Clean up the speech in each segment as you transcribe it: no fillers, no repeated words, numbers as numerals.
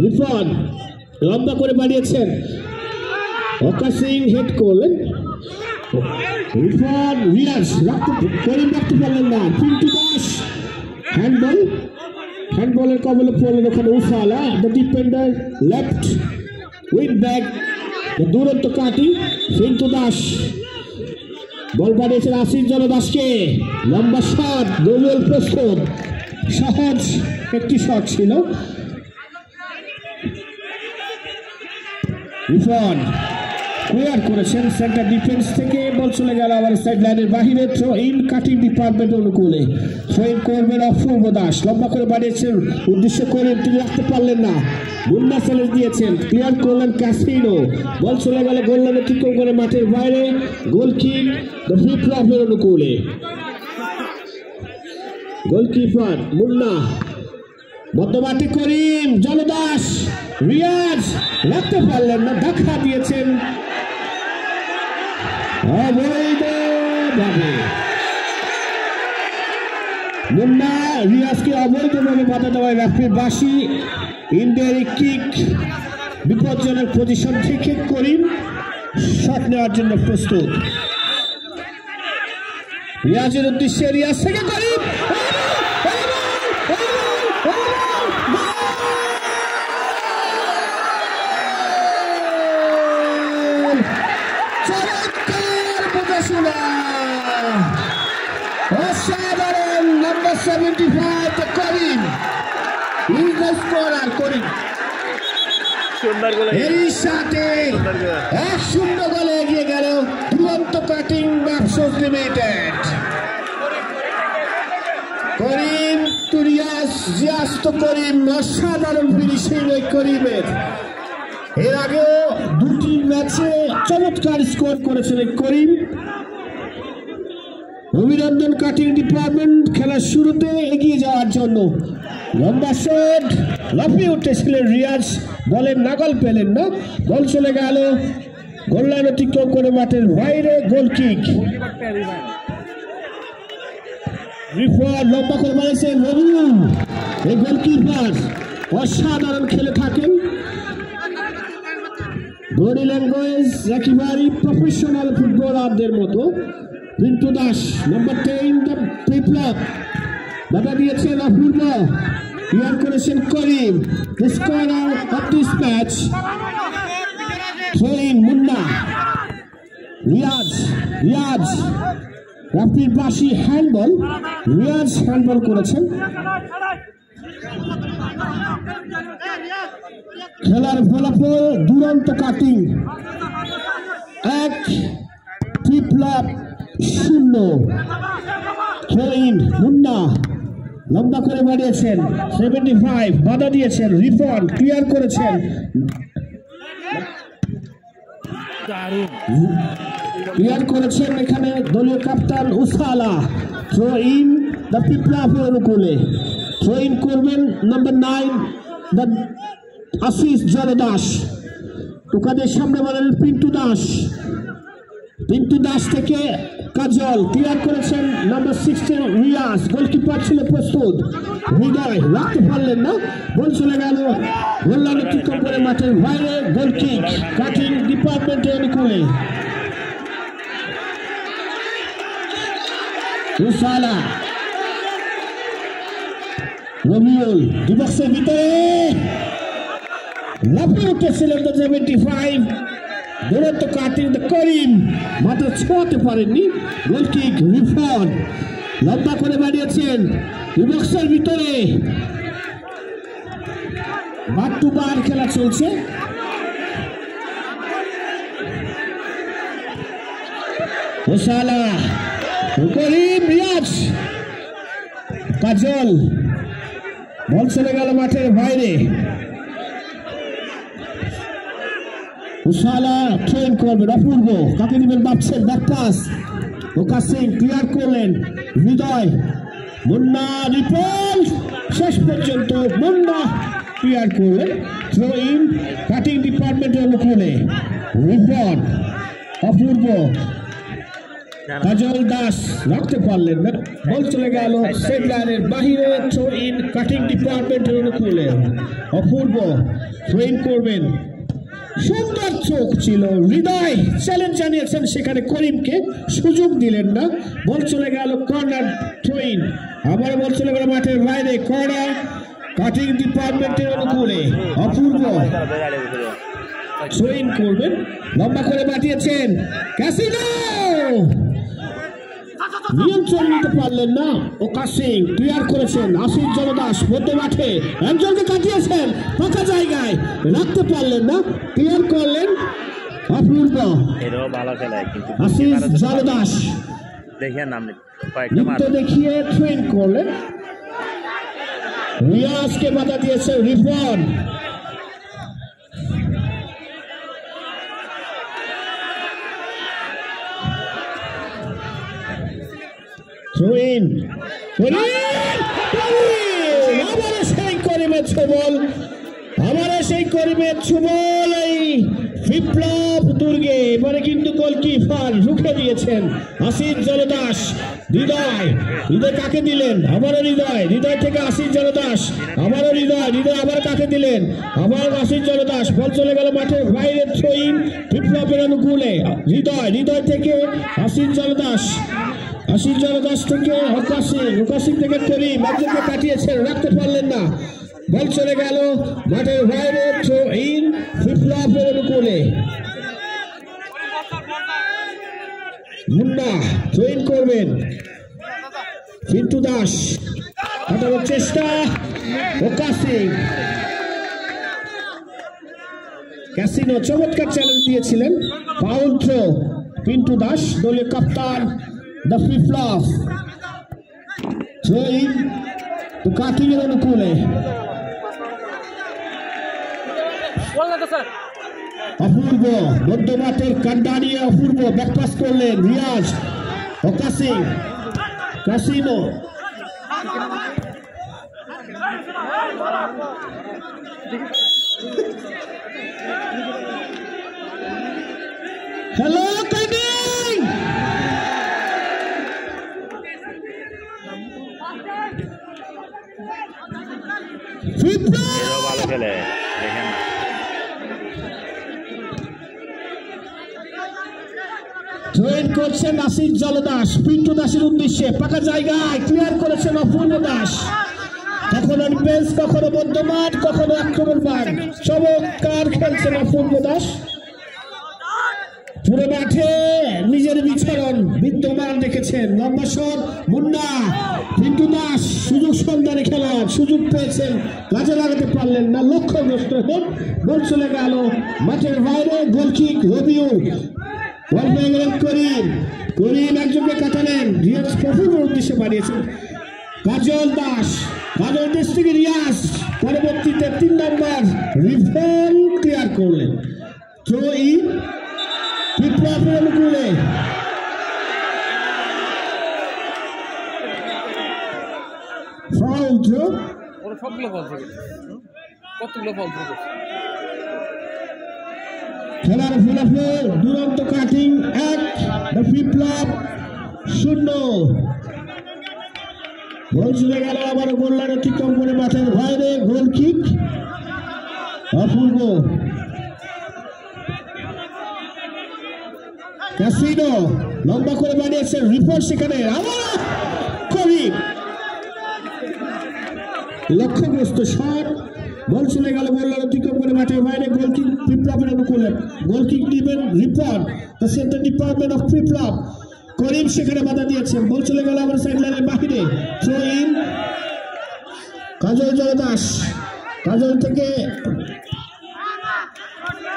রিফন লম্বা করে বাড়িয়েছেন, ওকা সিং হেড করলেন, রিফন রিয়াজ করিম রাখতে পারলেন না, পিন্টু দাস হ্যান্ডবলের কবলে পড়লেন ওখানে Usala, the defender left wing back, Duronto cutting Pintu Das, ball বাড়িয়েছেন আশিস জনদাসকে, লম্বা শট, গোল প্রস্তুত, সহজ একটি শট ছিল। রিফন ক্লিয়ার করেছেন সেন্টার ডিফেন্স থেকে, বল চলে গেল আবার সাইড লাইনের বাহিরে, থ্রো ইন কাটিং ডিপার্টমেন্ট অনুকূলে, থ্রো ইন করবেন অপূর্ব দাস, লম্বা করে বাড়িয়েছেন উদ্দেশ্য করে, তিনি রাখতে পারলেন না, মুন্না চ্যালেঞ্জ দিয়েছেন, ক্লিয়ার করলেন ক্যাসিনো, বল চলে গেল গোল লাইনে অতিক্রম করে মাঠের বাইরে, গোল কিক দ্য বিপ্লবের অনুকূলে, গোলকিপার মুন্না, মধ্যমাঠে করিম জনদাস, রিয়াজ রাখতে পারলেন না, ধাক্কা দিয়েছেন অবৈধভাবে, মুন্না রিয়াজকে অবৈধভাবে বাধা দেওয়ায় রেফারির বাঁশি, ইনডাইরেক্ট কিক, বিপজ্জনক পজিশন থেকে করিম শট নেওয়ার জন্য প্রস্তুত, রিয়াজের উদ্দেশ্যে, রিয়াজ থেকে করিম, অসাধারণ number 75 Karim is the scorer, Karim এই সাথে 1-0 গোলে এগিয়ে গেল দুরন্ত কাটিং ব্যবসাস লিমিটেড, করিম টু রিয়াজ, রিয়াজ তো করিম, অসাধারণ ফিনিশিং ওই করিমের, এর আগেও দুটি ম্যাচে চমৎকার স্কোর করেছেন করিম। অভিনন্দন কাটিং ডিপার্টমেন্ট খেলার শুরুতে এগিয়ে যাওয়ার জন্য, লম্বা শট, লাফিয়ে উঠেছিলেন রিয়াজ, বলের নাগাল পেলেন না, বল চলে গেল গোল লাইন অতিক্রম করে মাঠের বাইরে, গোল কিক, রিফন লম্বা করে মারেছেন রবিউল, এই গোলকিপার অসাধারণ খেলে থাকেন, বডি ল্যাঙ্গুয়েজ একেবারে প্রফেশনাল ফুটবলারদের মতো, পিন্টু দাস নাম্বার 10 দ্য বিপ্লব, বাধা দিয়েছেন অপূর্ব, ক্লিয়ার করেছেন Karim, the scorer of this match, throw in Munna, Riaz রাফির বাসি হ্যান্ডবল, রিয়াজ হ্যান্ডবল করেছেন, খেলার ফলাফল Duronto cutting 1, Biplob 0, throw in Munna, লম্বা করে বাড়িয়েছেন 75, বাধা দিয়েছেন রিফন, ক্লিয়ার করেছেন, এখানে দলীয় ক্যাপ্টেন উসালা, থ্রো ইন দ্য বিপ্লবের অনুকূলে, থ্রো ইন করবেন নাম্বার 9 দ্য আশিস জনদাস, টুকাদের সামনে বলেন পিন্টু দাস থেকে কাজল, ক্লিয়ার করেছেন নাম্বার 16 রিয়াজ, গোলকিপার ছিল প্রস্তুত, হৃদয় রাখতে পারলেন না, বল চলে গেল গোল লাইন অতিক্রম করে মাঠের বাইরে, গোল কিক কাটিং ডিপার্টমেন্টের অনুকূলে, উসালা, রবিউল ডিবক্সের ভিতরে লাফিয়ে উঠেছিলেন 75, দুরন্ত কাটিং দ্য করিম, মাথা ছোঁয়াতে পারেননি, গোল কিক, রিফন লম্বা করে বাড়িয়েছেন ডিবক্সের ভিতরে, বার টু বার খেলা চলছে, উসালা, করিম, রিয়াজ, কাজল, বল চলে গেল মাঠের বাইরে, উসালা ট্রেন করবেন অপূর্ব, কাকে দিবেন ভাবছেন, ব্যাক পাস, ওকা সিং ক্লিয়ার করলেন, হৃদয়, মুন্না, রিপন, শেষ পর্যন্ত মুন্না ক্লিয়ার করলেন, থ্রো ইন কাটিং ডিপার্টমেন্টের অনুকূলে, রিপন, অপূর্ব কাজল দাস রাখতে পারলেন না, বল চলে গেল সেট লাইনের বাহিরে। থ্রো ইন কাটিং ডিপার্টমেন্টের অনুকূলে অপূর্ব থ্রো ইন করবেন। সুন্দর চোখ ছিল, হৃদয় চ্যালেঞ্জ জানিয়েছেন সেখানে, করিমকে সুযোগ দিলেন না। বল চলে গেল কর্নার থ্রো ইন, আবার বল চলে গেল মাঠের বাইরে, কর্নার কাটিং ডিপার্টমেন্টের অনুকূলে অপূর্ব থ্রো ইন করবেন। লম্বা করে পাঠিয়েছেন ক্যাসিনো, নিয়ন্ত্রণ নিতে পারলেন না। ওকা সিং ক্লিয়ার করেছেন, আশিস জলদাস মধ্য মাঠে একজনকে কাটিয়েছেন, ফাঁকা জায়গায় রাখতে পারলেন না, ক্লিয়ার করলেন অপূর্ব। আশিস জলদাস নৃত্য দেখিয়ে ট্রেন করলেন, রিয়াজকে বাধা দিয়েছে রিফন। বিপ্লব দুর্গে এবারে কিন্তু গোলকিপার রুখে দিয়েছেন আশিস জলদাস। হৃদয় কাকে দিলেন, আবারও হৃদয় থেকে আশিস জলদাস, আবারও হৃদয় আবার কাকে দিলেন, আবার আশিস জলদাস। বল চলে গেল মাঠের বাইরে, থ্রো ইন বিপ্লবের অনুকূলে। হৃদয় থেকে আশিস জলদাস, আশিস জলদাস থেকে ওকা সিং থেকে করিম একজনকে কাটিয়েছেন, রাখতে পারলেন না। বল চলে গেল মাঠের বাইরে, থ্রো ইন বিপ্লবের অনুকূলে। মুন্না থ্রো ইন করবেন, পিন্টু দাস কাটানোর চেষ্টা, ওকা সিং। ক্যাসিনো চমৎকার চ্যালেঞ্জ দিয়েছিলেন, ফাউল থ্রো। পিন্টু দাস দলীয় কাপ্তান the Biplob, throw in cutting এর অনুকূলে। অপূর্ব মধ্য মাঠের কান্ডা নিয়ে অপূর্ব ব্যাকপাস করলেন রিয়াজ, ওকা সিং, ক্যাসিনো হ্যালো কাটিং, ভালো খেলে দেখেন। ট্রেন করছেন আশিস জলদাস, পিন্টু দাসের উদ্দেশ্যে, পাকা জায়গায় ক্লিয়ার করেছেন অপূর্ব দাস। কখনো ডিফেন্স, কখনো মধ্যমাঠ, কখনো আক্রমণ, চমৎকার খেলছেন অপূর্ব দাস। পুরো মাঠে নিজের বিচরণ বিদ্যমান রেখেছেন। লম্বা শট মুন্না, পিন্টু দাস সুযোগ সন্ধানে খেলোয়াড়, সুযোগ পেয়েছেন, কাজে লাগাতে পারলেন না, লক্ষ্যগ্রস্ত হন। বল চলে গেল মাঠের বাইরে, গোলকিক রবিউ। বল পেয়ে গেলেন করিম একজনকে কাটালেন, রিয়াজ প্রফুল্লের উদ্দেশ্যে বাড়িয়েছেন কাজল দাস থেকে রিয়াজ, পরবর্তীতে 3 নম্বর রিফন ক্লিয়ার করলেন। থ্রো ইন বিপ্লবের অনুকূলে। ফাউল থ্রো, সবগুলো বল থেকে কতগুলো বল থেকে খেলার ফলাফল দুরন্ত কাটিং 1, বিপ্লব 0। বল চলে গেল আবার গোললাইন অতিক্রম করে মাঠের বাইরে, গোল কিক অপূর্ব। ক্যাসিনো লম্বা করে বানিয়েছেন, রিপোর্ট সেখানে আবার করিম, লক্ষ্যগ্রস্ত শট। বল চলে গেল গোললাইন অতিক্রম করে মাঠের বাইরে, গোল কিক বিপ্লবের অনুকূলে। গোল কিক দিবেন Ripon, the centre department of Biplob. Karim সেখানে বাধা দিয়েছেন, বল চলে গেল আমার সাইড লাইনের বাহিরে, থ্রো ইন কাজল জলদাস, কাজল থেকে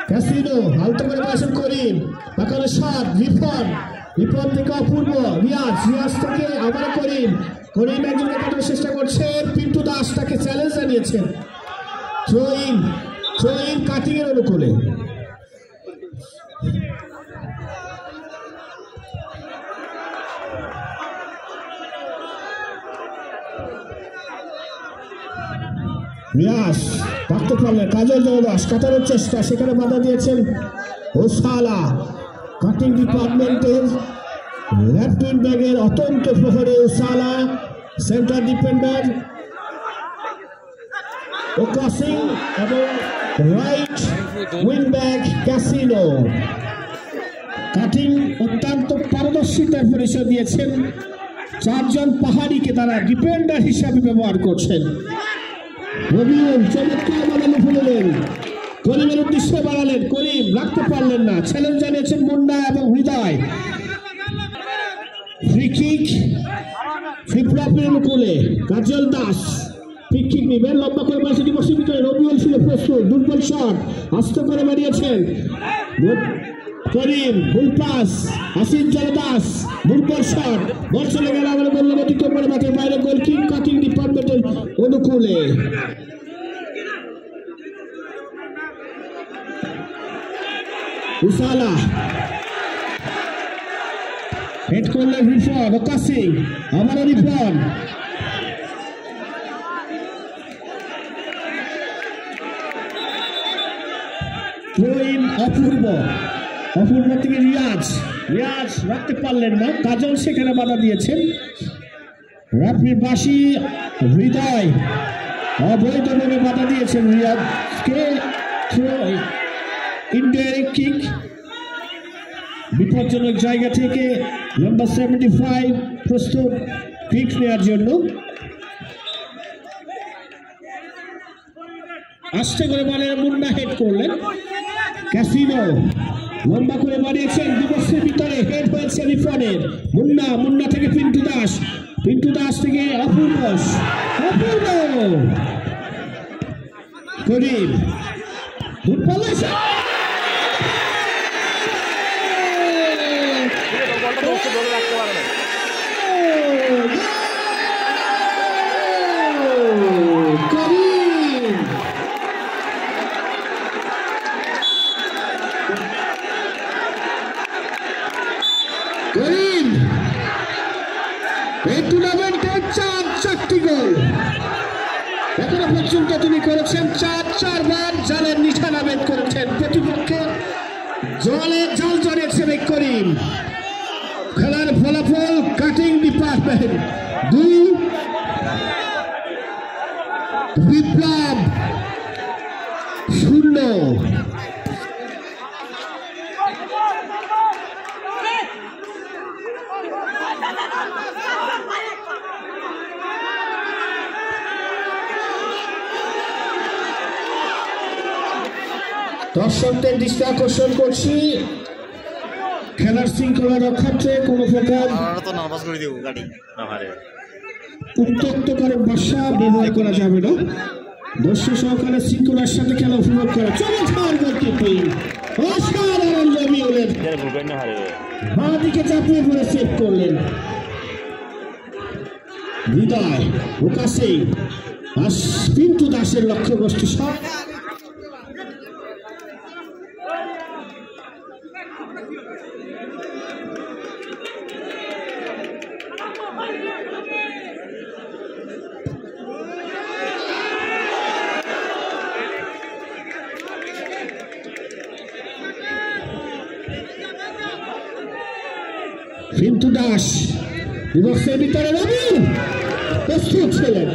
ক্যাসিনো আলতো করে বসেন করিম, পাকানো শট রিপন থেকে অপূর্ব, রিয়াজ থেকে আবার করিম একজনকে কাটানোর চেষ্টা করছেন, পিন্টু দাস তাকে চ্যালেঞ্জ জানিয়েছেন। থ্রো ইন কাটিং এর অনুকূলে। রিয়াজ ভাবতে পারলেন, কাজল জলদাস কাটানোর চেষ্টা, সেখানে বাধা দিয়েছেন ওসালা। কাটিং ডিপার্টমেন্টের লেফট উইং ব্যাগের অত্যন্ত প্রহরে সালা সেন্টার ডিফেন্ডার ওকাসিং এবং right wing bag casino cutting অত্যন্ত পারদর্শিতার পরিচয় দিয়েছেন। চারজন পাহাড়িকে তারা ডিফেন্ডার হিসাবে ব্যবহার করছেন। রবিউল চমৎকার বানানো ফেললেন, করিমের উদ্দেশ্যে বাড়ালেন, করিম রাখতে পারলেন না, চ্যালেঞ্জ জানিয়েছেন মুন্না এবং হৃদয়। ফ্রি কিক ফ্লিপফ্লপের অনুকূলে কাজল দাস ফ্রি কিক নেবেন, লম্বা করে বাড়িয়েছে ডিবক্সের ভিতরে, রবিউল ছিল প্রস্তুত, দুর্বল শট আস্ত করে বাড়িয়েছেন করিম, ভুল পাস আসিফ জলদাস, দুর্বল শট, বল চলে গেল আমাদের গোল অতিক্রম করে মাঠের বাইরে, গোল কিক কাটিং ডিপার্টমেন্টের অনুকূলে। উসালা হেড করলেন রিফন, ওকাসিং আবারও রিফন, অপূর্ব থেকে রিয়াজ রাখতে পারলেন না, কাজল সেখানে বাধা দিয়েছেন। রাফির বাসি হৃদয় অবৈধভাবে বাধা দিয়েছেন রিয়াজকে, ইনডাইরেক্ট কিক বিপজ্জনক জায়গা থেকে নাম্বার 75 প্রস্তুত কিক নেওয়ার জন্য। আস্তে করে বলে মুন্না হেড করলেন, ক্যাসিনো লম্বা করে বাড়িয়েছেন, দিবসের ভিতরে হেড হয়েছে রিফনের, মুন্না থেকে পিন্টু দাস থেকে অপূর্ব করিম এই টুর্নামেন্টে চারটি গোল এখনো পর্যন্ত তিনি করেছেন, চারবার জালের নিশানা ভেদ করেছেন, প্রতিপক্ষে জাল জড়িয়েছেন এই করিম। খেলার ফলাফল কাটিং ডিপার্টমেন্ট 2, বিপ্লব 0। দর্শকদের দৃষ্টি আকর্ষণ করছি, খেলার শৃঙ্খলা রক্ষার্থে কোনো প্রকার উত্ত্যক্তকারক ভাষা ব্যবহার করা যাবে না। দর্শক সহকারে শৃঙ্খলার সাথে খেলা উপভোগ করা। চমৎকার গোলকিপিং, অসাধারণ জমিউলের বাঁ দিকে চাপিয়ে পড়ে সেভ করলেন হৃদয়, ওকাসিং আর পিন্টু দাসের লক্ষ্যবস্তু সব। পিন্টু দাস বিবক্সের ভিতরে রবি প্রস্তুত ছিলেন,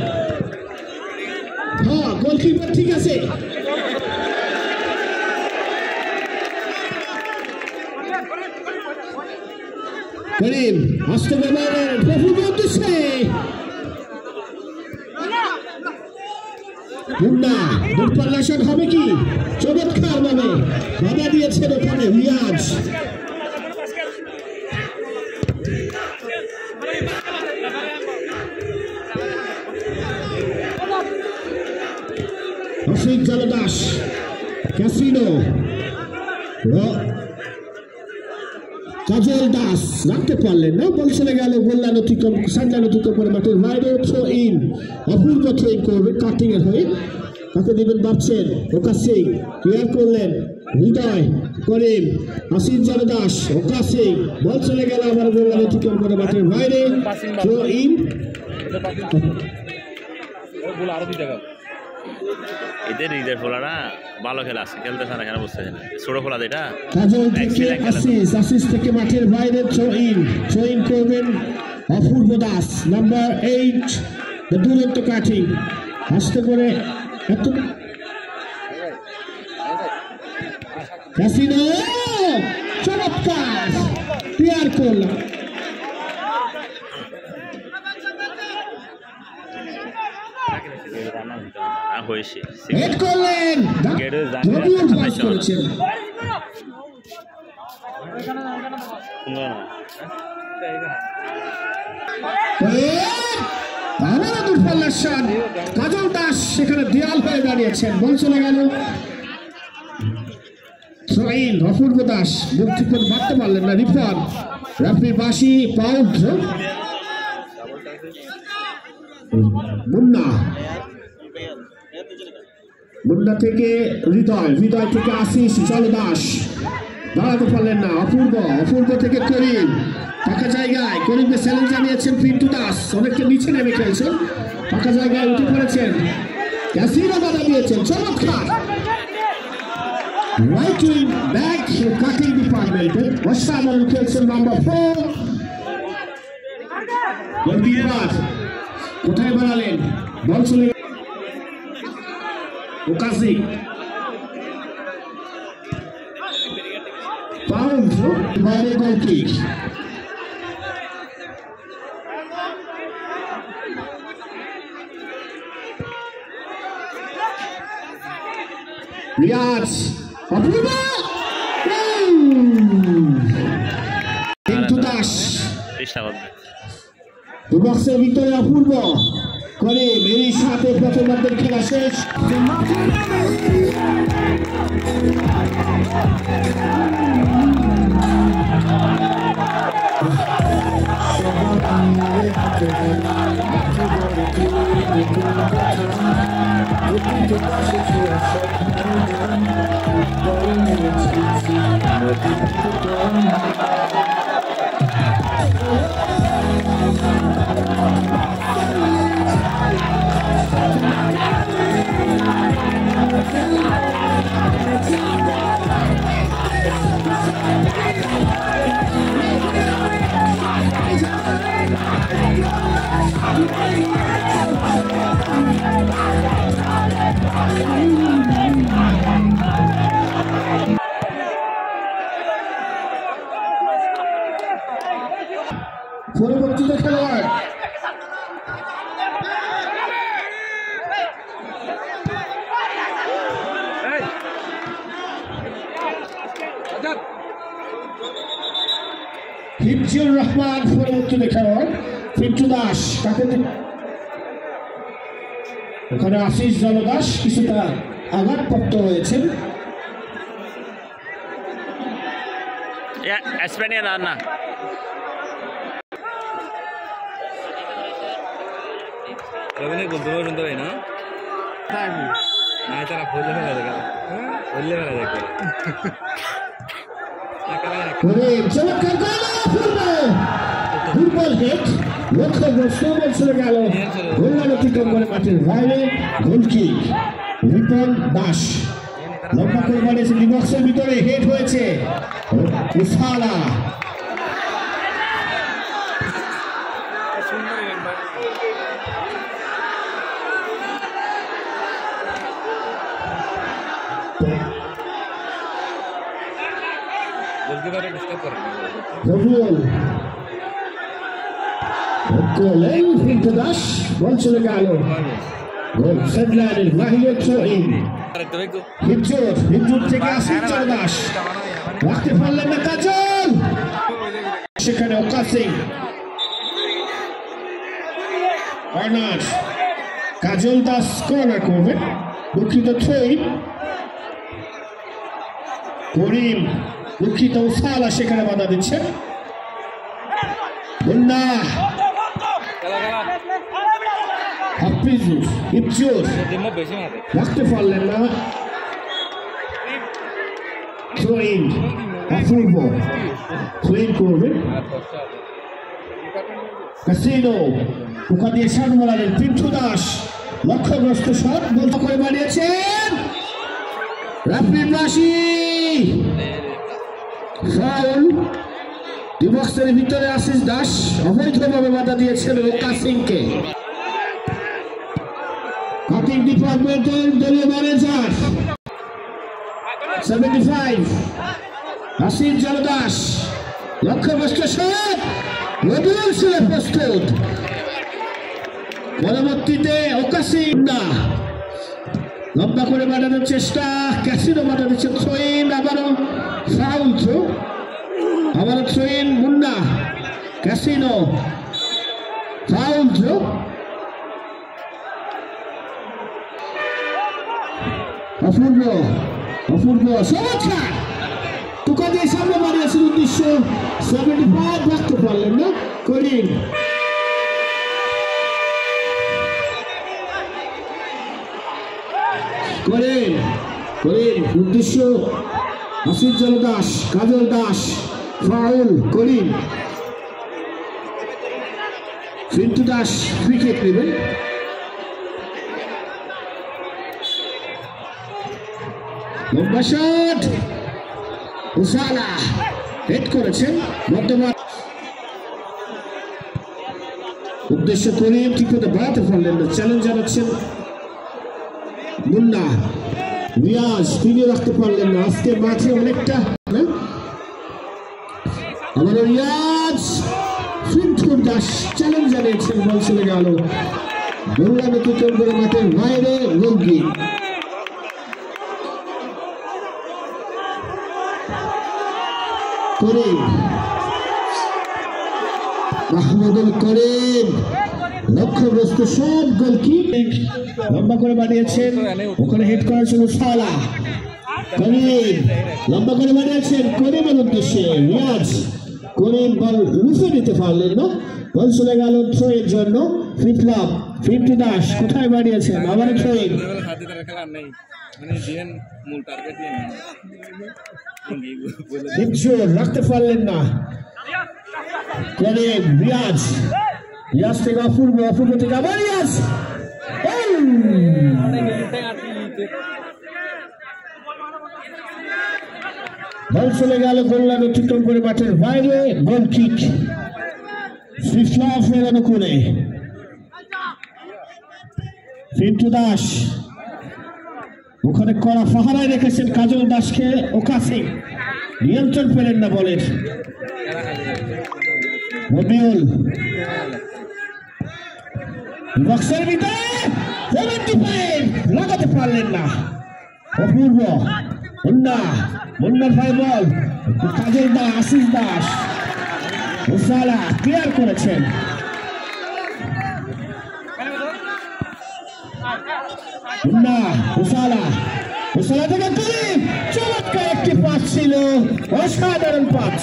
হ্যাঁ গোলকিপার ঠিক আছে, করিম আসতে ব্যবহারের প্রভুর উদ্দেশ্যে মুন্না দূরপাল্লা শট হবে কি, চমৎকার ভাবে বাধা দিয়েছেন ওখানে রিয়াজ। আসিফ জলদাস, ক্যাসিনো, কাজল দাস রাখতে পারলেন না, বল চলে গেল গোল্লান অতিক্রম করে মাঠের বাইরে throw in, Apurba throw in করবে কাটিং এর হয়ে, তাকে দেবেন ভাবছেন ওকাসিং, ক্লিয়ার করলেন হৃদয়, করিম, আসিফ জলদাস, ওকাসিং, বল চলে গেল আবার গোল্লান অতিক্রম করে মাঠের বাইরে থ্রো ইন। এদের ঈদের ফোলারা ভালো খেলা আছে, খেলতেছে না কেন বুঝতেছে না। ছোট ফোলা যেটা কাজল থেকে আসিস থেকে মাঠের বাইরে থ্রো ইন করবেন অপূর্ব দাস, নাম্বার 8, দুরন্ত কাটিং আস্তে করে এত ক্যাসিনো চমৎকার ক্লিয়ার করল। হয়েছে হেড করলেন রবিউল পাস করেছেন। কাজল দাস সেখানে দেয়াল হয়ে দাঁড়িয়েছেন, বল চলে গেল। অপূর্ব দাস মুখ ঠিক করে মারতে পারলেন না, রিফান রাফি বাসি পাউড মুন্না থেকে হৃদয় থেকে আশিস জলদাস দাঁড়াতে পারলেন না। অপূর্ব থেকে করিম ফাঁকা জায়গায়, করিমকে চ্যালেঞ্জ জানিয়েছেন পিন্টু দাস, অনেকটা নিচে নেমে খেলছেন, ফাঁকা জায়গায় উঠে পড়েছেন, ক্যাসিনো বাধা দিয়েছেন, চমৎকার রাইট উইং ব্যাক কাটিং ডিপার্টমেন্টে অসাধারণ খেলছেন নাম্বার 4 গোলকিপার। কোথায় বাড়ালেন, বল চলে ওকাজি পাউন্ড বাইরে গোল কিক। রিয়াজ অপূর্ব পিন্টু দাস দুবক্সের ভিতরে অপূর্ব করে মেরির সাথে প্রথমার্ধের খেলা শেষ। পরবর্তীত খেলোয়াড় হিফজুর রহমান, পরবর্তীত খেলোয়াড় পিন্টু দাস, ওখানে আশিস জলদাস কিছুটা আঘাতপ্রাপ্ত হয়েছেন। না রবিনে বলতে পারবেন তো না তারা ফুলে ফেলা দেখা ফুলে ফেলা দেখে দুর্বল হেড লক্ষ্যগ্রস্ত, বল চলে গেল গোললাইন অতিক্রম করে মাঠের বাইরে গোলকিক। রিপন দাস লম্বা করে বাড়িয়েছে, ডিবক্সের ভিতরে হেড হয়েছে উসালা রবিউল করলেন পিন্টু দাস, বল চলে গেল গোল সেডলাইনের বাহিরে থ্রো ইন। হিফজুর থেকে আশিস জলদাস রাখতে পারলেন না কাজল, সেখানে ওকাসিং অর্নার কাজল দাস কর্নার করবে, দুঃখিত থ্রো ইন। করিম দুঃখিত উসালা সেখানে বাধা দিচ্ছে। মুন্না হিফজুর রাখতে পারলেন না, throw in Apurba throw in করবে। ক্যাসিনো ওকা দিয়ে সান মারালেন পিন্টু দাস, লক্ষ্যগ্রস্ত শট বল করে বাড়িয়েছেন রাফি বাসি ফাউল ডিবক্সের ভিতরে আশিস দাস অবৈধভাবে বাধা দিয়েছেন ওকা সিংকে কাটিং ডিপার্টমেন্টের দলীয় ম্যানেজার 75 আশিস জলদাস লক্ষ্যগ্রস্ত শট রবিউল ছিল প্রস্তুত পরবর্তীতে ওকা সিং লম্বা করে বাড়ানোর চেষ্টা ক্যাসিনো বাধা দিচ্ছে থ্রোইন আবারও ফাউল থ্রো আবারও থ্রোইন মুন্না ক্যাসিনো ফাউল থ্রো অপূর্ব অপূর্ব চমৎকার টুকা দিয়ে সামনে বাড়িয়েছেন 1975 রাখতে পারলেন না করিম করেন করেন উদ্দেশ্য আশিস জলদাস কাজল দাস ফাউল করিম ফিন্টু দাস উইকেট নেবেন লম্বা শট উসালা হেড করেছেন বর্তমান উদ্দেশ্য করিম ঠিক মতো বাড়াতে পারলেন না চ্যালেঞ্জ জানাচ্ছেন মুন্না রিয়াজ তিনি রাখতে পারলেন না আজকে মাঠে অনেকটা আমাদের রিয়াজ ফিন্টুর দাস চ্যালেঞ্জ জানিয়েছেন বল চলে গেল গোল্লা নেতৃত্ব করে মাঠের বাইরে রোগী করিম মাহমুদুল করিম লক্ষ্যগ্রস্ত সব গোল কি লম্বা করে বানিয়েছেন ওখানে হেড করার ছিল সালা করিম লম্বা করে বানিয়েছেন করিমের উদ্দেশ্যে রিয়াজ করিম বল রুফে নিতে পারলেন না বল চলে গেল থ্রোয়ের জন্য বিপ্লব ফিন্টু দাস কোথায় বানিয়েছেন আবার থ্রোইং রাখতে পারলেন না করিম রিয়াজ রিয়াজ থেকে অপূর্ব অপূর্ব থেকে আবার রিয়াজ বল চলে গেল গোল্লা অতিক্রম করে মাঠের বাইরে গোল কিক বিপ্লবের অনুকূলে ফিন্টু দাস ওখানে কড়া পাহারায় রেখেছেন কাজল দাসকে ওকা সিং নিয়ন্ত্রণ পেলেন না বলের রবিউল বক্সের ভিতরে 75 লাগাতে পারলেন না অপূর্ব মুন্না মুন্নার ভাই বল কাজল দাস আশিস দাস উসালা ক্লিয়ার করেছেন মুন্না উসালা উসালা থেকে করিম চমৎকার একটি পাস ছিল অসাধারণ পাস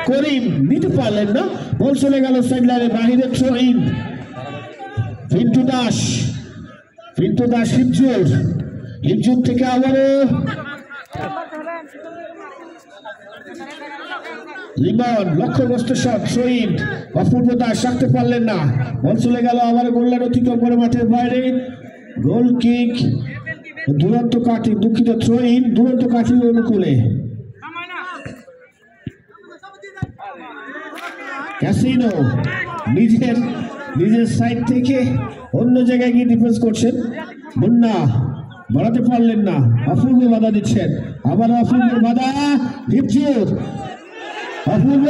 করিম নিতে পারলেন না বল চলে গেল সাইড লাইনের বাহিরে থ্রো ইন ফিন্টু দাস হিমজুর থেকে আবারও লিমন লক্ষ্যগ্রস্ত শট শহীদ অপূর্ব দাস রাখতে পারলেন না বল চলে গেল আবার গোল্লার অতিক্রম করে মাঠের বাইরে গোল কিক দুরন্ত কাঠি দুঃখিত থ্রো ইন দুরন্ত কাঠি অনুকূলে ক্যাসিনো নিজের সাইড থেকে অন্য জায়গায় গিয়ে ডিফেন্স করছেন মুন্না বাড়াতে পারলেন না অপূর্ব বাধা দিচ্ছেন আবার অপূর্ব বাধা দীপজুর অপূর্ব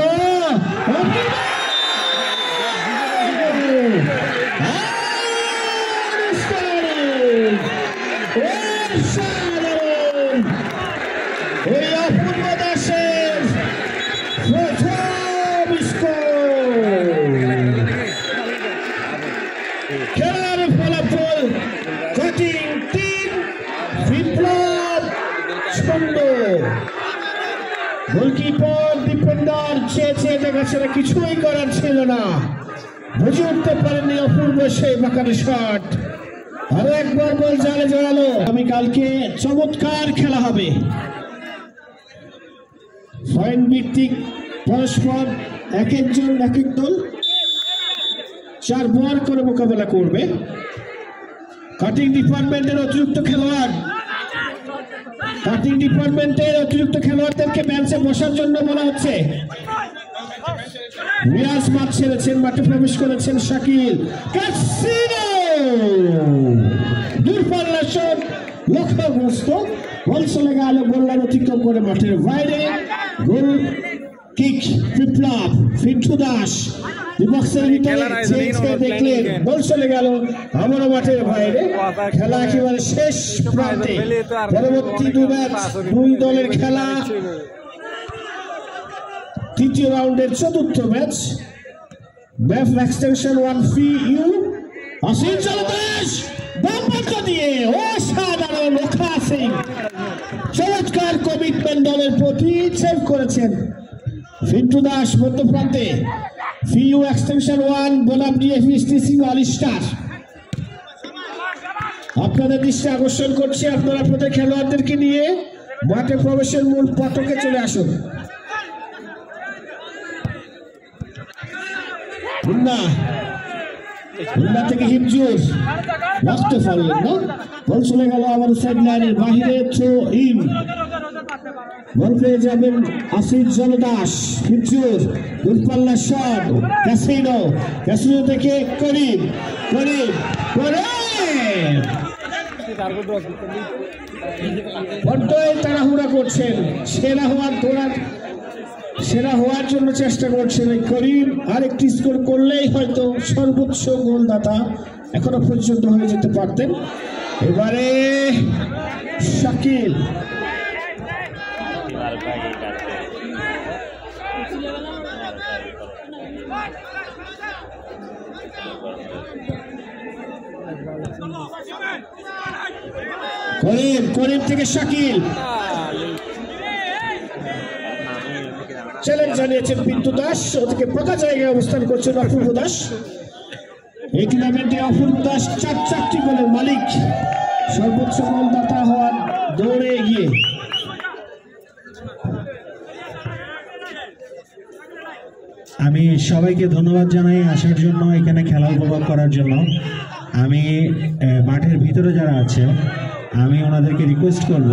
এই অপূর্ব দাসের প্রথম খেলার ফলাফল কাটিং 3 বিপ্লব 6 গোলকিপার ডিফেন্ডার চেয়ে দেখাচ্ছে কিছুই করার ছিল না বুঝে উঠতে পারেননি অপূর্ব সেই বাঁকানো শট আরো একবার বল জালে জড়ালো আমি কালকে চমৎকার খেলা হবে পয়েন্ট ভিত্তিক পরস্পর এক একজন এক এক দল 4 বার করে মোকাবেলা করবে কাটিং ডিপার্টমেন্টের অতিরিক্ত খেলোয়াড়, কাটিং ডিপার্টমেন্টের অতিরিক্ত খেলোয়াড়দেরকে বেঞ্চে বসার জন্য বলা হচ্ছে। মিরাজ মাঠ ছেড়েছেন, মাঠে প্রবেশ করেছেন শাকিল। ক্যাসিনো দূরপাল্লার শট লক্ষ্যগ্রস্ত, বল চলে গেল গোললাইন অতিক্রম করে মাঠের বাইরে। গোল কিক বিপ্লব, ফিন্টু দাস বিপক্ষের ভিতরে দেখলেন, বল চলে গেল আমারও মাঠের বাইরে। খেলা একেবারে শেষ প্রান্তে, পরবর্তী দুই দলের খেলা তৃতীয় রাউন্ডের চতুর্থ ম্যাচ। ব্যাফ এক্সটেনশন 1 আসিফ জলদাস বামপাত্র দিয়ে অসাধারণ লোখা সিং চমৎকার কমিটমেন্ট দলের প্রতি সেভ করেছেন। ফিন্টু দাস মধ্যপ্রান্তে, ফিউ এক্সটেনশন 1 বনাম ডিএফএসটিসি অলিস্টার। আপনাদের দৃষ্টি আকর্ষণ করছে, আপনারা আপনাদের খেলোয়াড়দেরকে নিয়ে মাঠে প্রবেশের মূল পথকে চলে আসুন। হুন্ডা থেকে হিমজুর রাখতে পারলেন না, বল চলে গেল আমার সাইড লাইনের বাহিরে। থ্রো ইন, বল পেয়ে যাবেন Asif Jaldas. হিমজুর দূরপাল্লা shot, casino, casino থেকে করিম, করিম বড্ডই তাড়াহুড়া করছেন, সেরা হওয়ার জন্য চেষ্টা করছেন করিম। আরেকটি স্কোর করলেই হয়তো সর্বোচ্চ গোলদাতা এখনো পর্যন্ত হয়ে যেতে পারতেন। এবারে শাকিল, করিম থেকে শাকিল, চ্যালেঞ্জ জানিয়েছেন পিন্টু দাস। ওদিকে ফাঁকা জায়গায় অবস্থান করছেন অপূর্ব দাস। এই টুর্নামেন্টে অপূর্ব দাস 4টি গোলের মালিক, সর্বোচ্চ গোলদাতা হওয়ার দৌড়ে এগিয়ে। আমি সবাইকে ধন্যবাদ জানাই আসার জন্য, এখানে খেলা উপভোগ করার জন্য। আমি মাঠের ভিতরে যারা আছে আমি ওনাদেরকে রিকোয়েস্ট করব,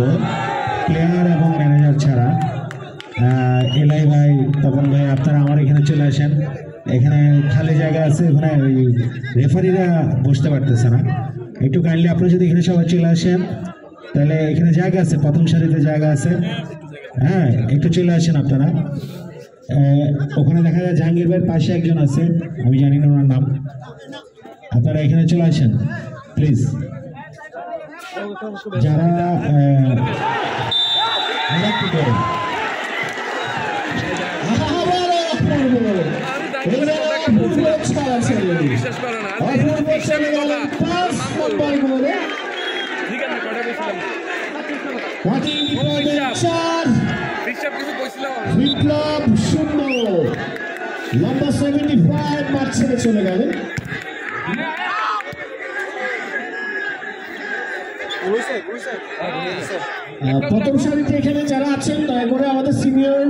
প্লেয়ার এবং ম্যানেজার ছাড়া, এলাই ভাই, তপন ভাই, আপনারা আমার এখানে চলে আসেন। এখানে খালি জায়গা আছে, ওখানে ওই রেফারিরা বসতে পারতেছে না। একটু কাইন্ডলি আপনারা যদি এখানে সবাই চলে আসেন, তাহলে এখানে জায়গা আছে, প্রথম সারিতে জায়গা আছে। হ্যাঁ, একটু চলে আসেন আপনারা। ওখানে দেখা যায় জাহাঙ্গীর ভাইয়ের পাশে একজন আছে, আমি জানি না ওনার নাম। আপনারা এখানে চলে আসেন প্লিজ। যারা বিপ্লব 0, লম্বা 75 মাঠ ছেড়ে চলে গেলেন। প্রথম সারিতে এখানে যারা আছেন দয়া করে আমাদের সিনিয়র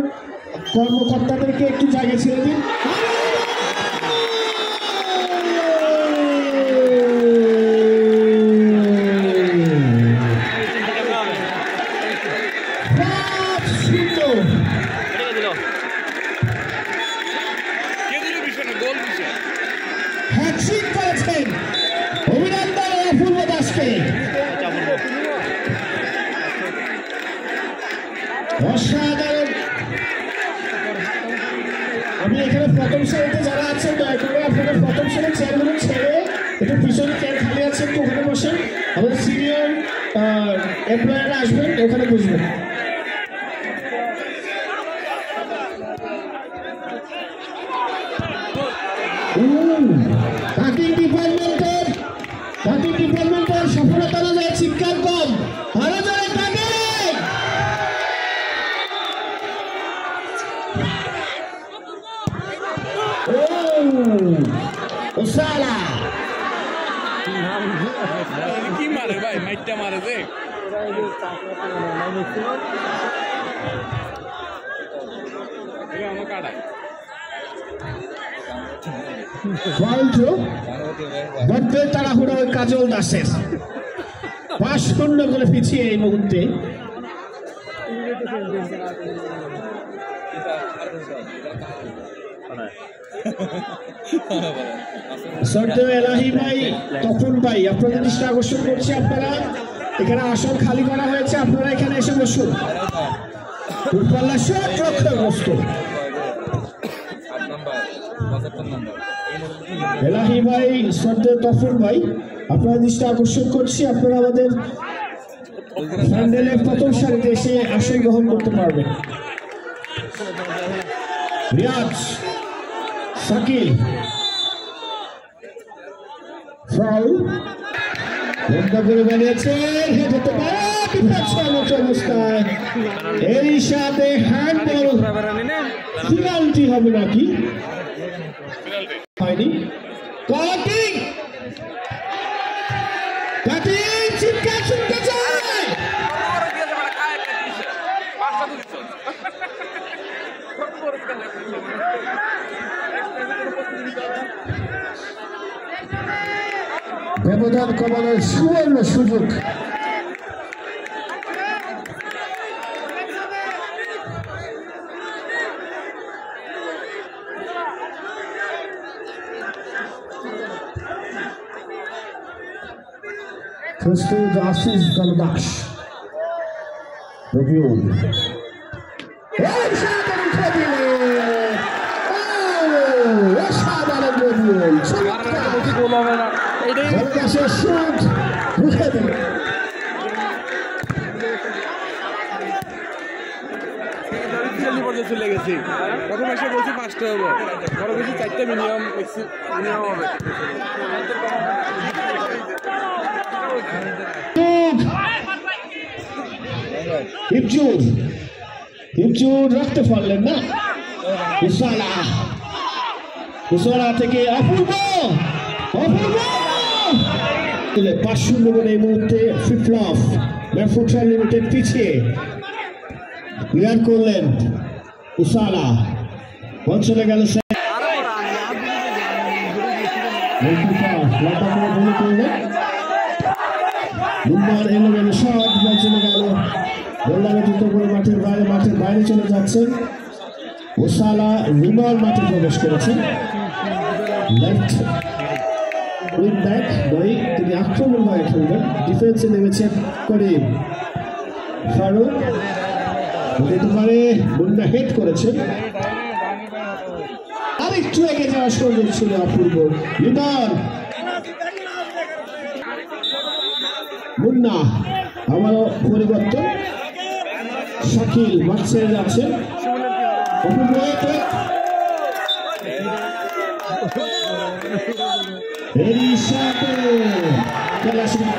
কর্মকর্তাদেরকে একটু জায়গা ছেড়ে দিন। হ্যাট্রিক করেছেন অভিনন্দন অপূর্ব দাসকে। অসাধারণ। আমি এখানে প্রথম সারিতে যারা আছেন দয়া করে আপনারা প্রথম সারির চেয়ারগুলো ছেড়ে একটু পিছনে চেয়ার খালি আছে, একটু ওখানে বসেন। আমাদের সিনিয়র এমপ্লয়াররা আসবেন, ওখানে বসবেন। কাটিং ডিপার্টমেন্টের সফলতা অনুযায়ী চিৎকার কম, আরো জোরে কাটিং। ওসালা কি মারে ভাই, মাইটটা মারে যে আমার কাটায়। ফাউল থ্রো, বড্ড তাড়াহুড়া ওই কাজল দাসের 5-0 করে পিছিয়ে এই মুহূর্তে। সর্দার এলাহি ভাই, তপন ভাই, আপনাদের দৃষ্টি আকর্ষণ করছি, আপনারা এখানে আসন খালি করা হয়েছে, আপনারা এখানে এসে বসুন। দূরপাল্লা শট লক্ষ্যগ্রস্ত। এলাহি ভাই, সর্দার তপন ভাই, আপনাদের দৃষ্টি আকর্ষণ করছি, আপনারা আমাদের প্যান্ডেলের প্রথম সারিতে এসে আসন গ্রহণ করতে পারবেন। রিয়াজ, শাকিল, ফাউল বন্ধ করে বেরিয়েছে, যেতে পারে অবস্থায় এরই সাথে হ্যান্ডবল পেনাল্টি হবে নাকি হয়নি। কাটিং কাটিং চিৎকা শুনতে চায়, ব্যবধান কমানোর সুবর্ণ সুযোগ। প্রস্তুত আশিস দলদাস, রবিউল অসাধারণ রবিউল, চলে গেছি প্রথম এসে বলছি 5টা হবে, বড় বেশি 4টা মিনিমাম হবে। হিপজুর রাখতে পারলেন না, উসালা থেকে অপূর্ব 5-0 করে এই মুহূর্তে ফিফলফ ম্যাফুট্রা লিমিটেড পিছিয়ে ক্লিয়ার করলেন উসালা, বল চলে গেল মাঠের বাইরে চলে যাচ্ছেন। ওসালা রিমল মাঠে প্রবেশ করেছেন, লেফট উইং ব্যাক নয়, তিনি আক্রমণ ভাগে খেলবেন। ডিফেন্সে নেমেছেন করিম ফারুক, মুন্না হেড করেছেন, আরেকটু এগিয়ে যাওয়ার সুযোগ ছিল অপূর্ব। লিমন মুন্না আমারও পরিবর্তন, শাকিল মাঠ ছেড়ে যাচ্ছেন, অপূর্ব এরই সাথে খেলা শুরু।